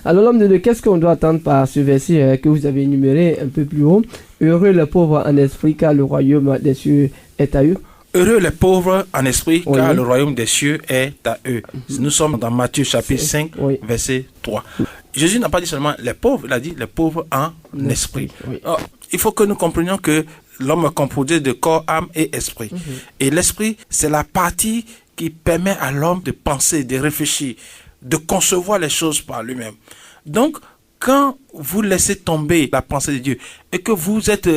Alors l'homme de Dieu, qu'est-ce qu'on doit attendre par ce verset que vous avez énuméré un peu plus haut? Heureux les pauvres en esprit, car le royaume des cieux est à eux. Heureux les pauvres en esprit, car le royaume des cieux est à eux. Nous sommes dans Matthieu chapitre 5, verset 3. Jésus n'a pas dit seulement les pauvres, il a dit les pauvres en esprit. Alors, il faut que nous comprenions que l'homme est composé de corps, âme et esprit. Et l'esprit, c'est la partie qui permet à l'homme de penser, de réfléchir, de concevoir les choses par lui-même. Donc, quand vous laissez tomber la pensée de Dieu et que vous êtes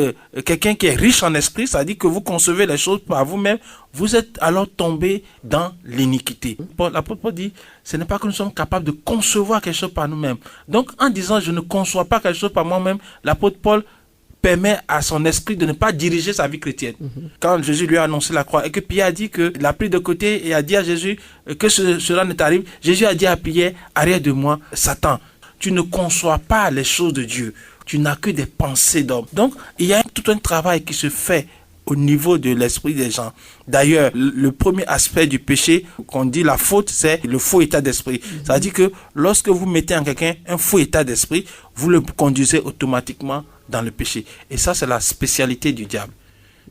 quelqu'un qui est riche en esprit, c'est-à-dire que vous concevez les choses par vous-même, vous êtes alors tombé dans l'iniquité. L'apôtre Paul dit, ce n'est pas que nous sommes capables de concevoir quelque chose par nous-mêmes. Donc, en disant, je ne conçois pas quelque chose par moi-même, l'apôtre Paul permet à son esprit de ne pas diriger sa vie chrétienne. Quand Jésus lui a annoncé la croix et que Pierre a dit qu'il a pris de côté et a dit à Jésus que cela ne t'arrive, Jésus a dit à Pierre, arrière de moi, Satan. Tu ne conçois pas les choses de Dieu. Tu n'as que des pensées d'homme. Donc, il y a tout un travail qui se fait au niveau de l'esprit des gens. D'ailleurs, le premier aspect du péché, qu'on dit la faute, c'est le faux état d'esprit. C'est-à-dire que lorsque vous mettez en quelqu'un un faux état d'esprit, vous le conduisez automatiquement dans le péché. Et ça, c'est la spécialité du diable.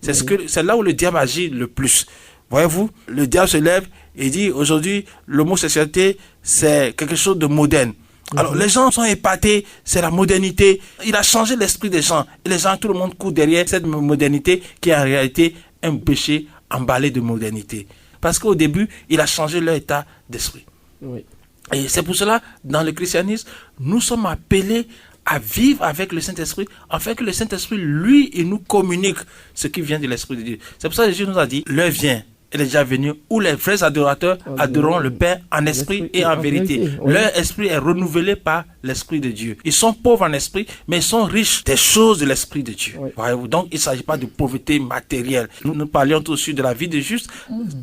C'est là où le diable agit le plus. Voyez-vous, le diable se lève et dit, aujourd'hui, l'homosexualité, c'est quelque chose de moderne. Alors, les gens sont épatés, c'est la modernité. Il a changé l'esprit des gens. Et les gens, tout le monde court derrière cette modernité qui est en réalité un péché emballé de modernité. Parce qu'au début, il a changé leur état d'esprit. Et c'est pour cela, dans le christianisme, nous sommes appelés à vivre avec le Saint-Esprit, afin que le Saint-Esprit, lui, il nous communique ce qui vient de l'Esprit de Dieu. C'est pour ça que Jésus nous a dit, l'heure vient. Elle est déjà venue, où les vrais adorateurs adoreront le Père en esprit et en vérité. Leur esprit est renouvelé par l'Esprit de Dieu. Ils sont pauvres en esprit, mais ils sont riches des choses de l'Esprit de Dieu. Voyez-vous, donc il ne s'agit pas de pauvreté matérielle. Nous parlions aussi de la vie de juste,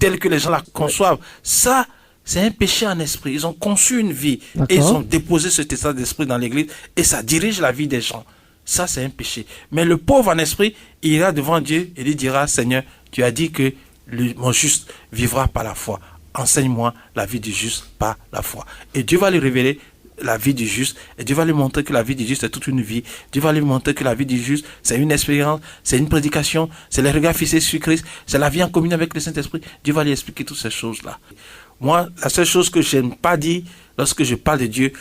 telle que les gens la conçoivent. Ça, c'est un péché en esprit. Ils ont conçu une vie et ils ont déposé cet état d'esprit dans l'église et ça dirige la vie des gens. Ça, c'est un péché. Mais le pauvre en esprit, il ira devant Dieu et lui dira, Seigneur, tu as dit que mon juste vivra par la foi. Enseigne-moi la vie du juste par la foi. Et Dieu va lui révéler la vie du juste. Et Dieu va lui montrer que la vie du juste est toute une vie. Dieu va lui montrer que la vie du juste, c'est une expérience, c'est une prédication, c'est les regards fixés sur Christ, c'est la vie en communion avec le Saint-Esprit. Dieu va lui expliquer toutes ces choses-là. Moi, la seule chose que je n'ai pas dit lorsque je parle de Dieu,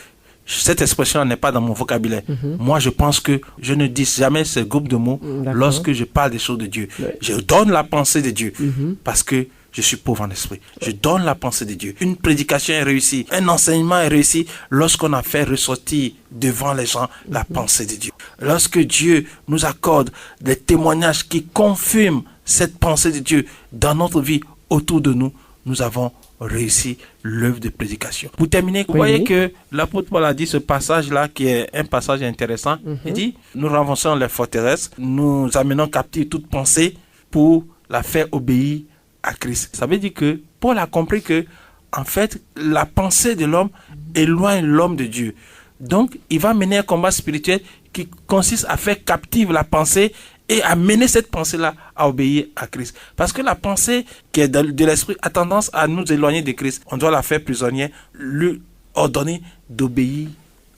cette expression n'est pas dans mon vocabulaire. Moi, je pense que je ne dis jamais ce groupe de mots lorsque je parle des choses de Dieu. Je donne la pensée de Dieu parce que je suis pauvre en esprit. Je donne la pensée de Dieu. Une prédication est réussie, un enseignement est réussi lorsqu'on a fait ressortir devant les gens la pensée de Dieu. Lorsque Dieu nous accorde des témoignages qui confirment cette pensée de Dieu dans notre vie autour de nous, nous avons réussi l'œuvre de prédication. Pour terminer, vous voyez que l'apôtre Paul a dit ce passage-là qui est un passage intéressant. Il dit, nous renversons les forteresses, nous amenons captive toute pensée pour la faire obéir à Christ. Ça veut dire que Paul a compris que, en fait, la pensée de l'homme éloigne l'homme de Dieu. Donc, il va mener un combat spirituel qui consiste à faire captive la pensée et à mener cette pensée-là à obéir à Christ. Parce que la pensée qui est de l'esprit a tendance à nous éloigner de Christ. On doit la faire prisonnière, lui ordonner d'obéir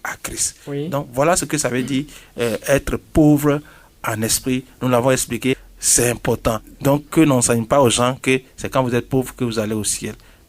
à Christ. Donc voilà ce que ça veut dire être pauvre en esprit. Nous l'avons expliqué, c'est important. Donc que n'enseigne pas aux gens que c'est quand vous êtes pauvre que vous allez au ciel.